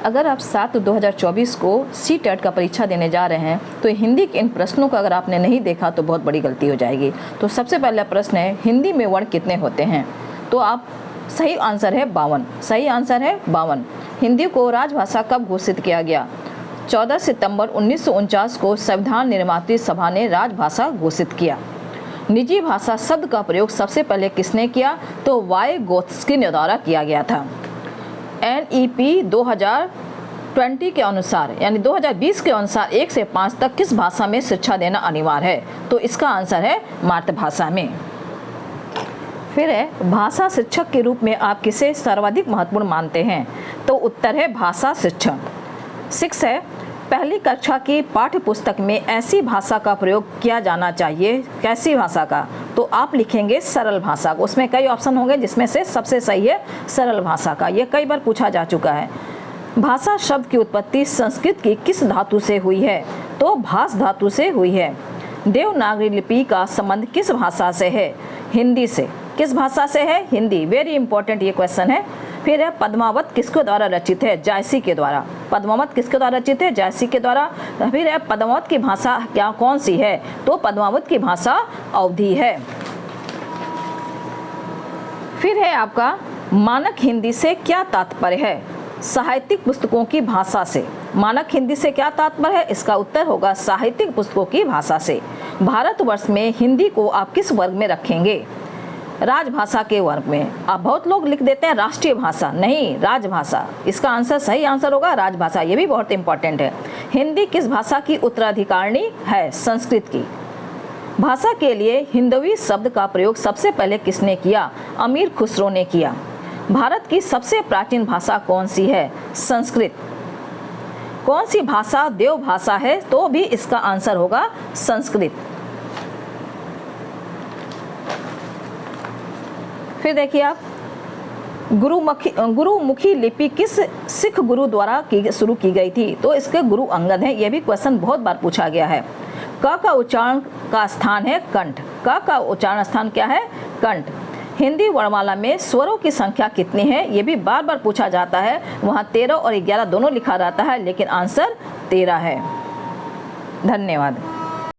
अगर आप 7/2024 को CTET का परीक्षा देने जा रहे हैं तो हिंदी के इन प्रश्नों को अगर आपने नहीं देखा तो बहुत बड़ी गलती हो जाएगी। तो सबसे पहला प्रश्न है, हिंदी में वर्ण कितने होते हैं? तो आप सही आंसर है 52। सही आंसर है 52। हिंदी को राजभाषा कब घोषित किया गया? 14 सितंबर 1949 को संविधान निर्मात्री सभा ने राजभाषा घोषित किया। निजी भाषा शब्द का प्रयोग सबसे पहले किसने किया? तो वाइगोत्स्की द्वारा किया गया था। NEP 2020 के अनुसार यानी 2020 के अनुसार 1 से 5 तक किस भाषा में शिक्षा देना अनिवार्य है? तो इसका आंसर है मातृभाषा में। फिर है, भाषा शिक्षक के रूप में आप किसे सर्वाधिक महत्वपूर्ण मानते हैं? तो उत्तर है भाषा शिक्षक। 6 है, पहली कक्षा की पाठ्य पुस्तक में ऐसी भाषा का प्रयोग किया जाना चाहिए। कैसी भाषा का? तो आप लिखेंगे सरल भाषा को। उसमें कई ऑप्शन होंगे जिसमें से सबसे सही है सरल भाषा का। ये कई बार पूछा जा चुका है। भाषा शब्द की उत्पत्ति संस्कृत की किस धातु से हुई है? तो भास धातु से हुई है। देवनागरी लिपि का संबंध किस भाषा से है? हिंदी से। किस भाषा से है? हिंदी। वेरी इंपॉर्टेंट ये क्वेश्चन है। फिर है, पद्मावत किसके द्वारा रचित है? जायसी के द्वारा। पद्मावत किसके द्वारा रचित है? जायसी के द्वारा। फिर है, पद्मावत की भाषा क्या कौन सी है? तो पद्मावत की भाषा अवधी है। फिर है आपका, मानक हिंदी से क्या तात्पर्य है? साहित्यिक पुस्तकों की भाषा से। मानक हिंदी से क्या तात्पर्य है? इसका उत्तर होगा साहित्यिक पुस्तकों की भाषा से। भारतवर्ष में हिंदी को आप किस वर्ग में रखेंगे? राजभाषा के वर्ग में। अब बहुत लोग लिख देते हैं राष्ट्रीय भाषा, नहीं, राजभाषा। इसका आंसर सही आंसर होगा राजभाषा। ये भी बहुत इंपॉर्टेंट है। हिंदी किस भाषा की उत्तराधिकारिणी है? संस्कृत की। भाषा के लिए हिंदवी शब्द का प्रयोग सबसे पहले किसने किया? अमीर खुसरो ने किया। भारत की सबसे प्राचीन भाषा कौन सी है? संस्कृत। कौन सी भाषा देव भाषा है? तो भी इसका आंसर होगा संस्कृत। फिर देखिए आप, गुरुमुखी लिपि किस सिख गुरु द्वारा शुरू की गई थी? तो इसके गुरु अंगद हैं। यह भी क्वेश्चन बहुत बार पूछा गया है। क का उच्चारण का स्थान है कंठ। क का उच्चारण स्थान क्या है? कंठ। हिंदी वर्णमाला में स्वरों की संख्या कितनी है? ये भी बार बार पूछा जाता है। वहाँ 13 और 11 दोनों लिखा रहता है, लेकिन आंसर 13 है। धन्यवाद।